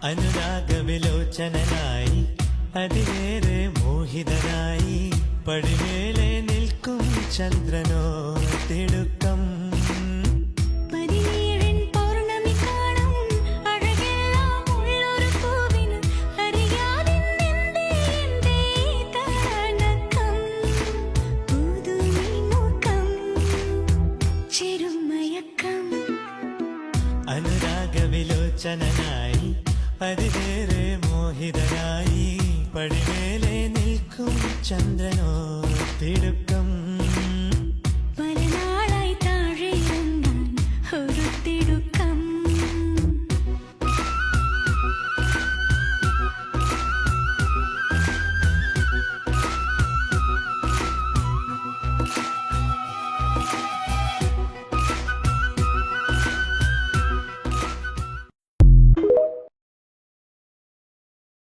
അനുരാഗവിലോചനായി അതിലേറെ മോഹിതനായി പടിമേലെ നിൽക്കും ചന്ദ്രനോ തിടുക്കം അനുരാഗവിലോചനായി അതിലേറെ മോഹിതനായി പടിമേലെ നിൽക്കും ചന്ദ്രനോ തിടുക്കം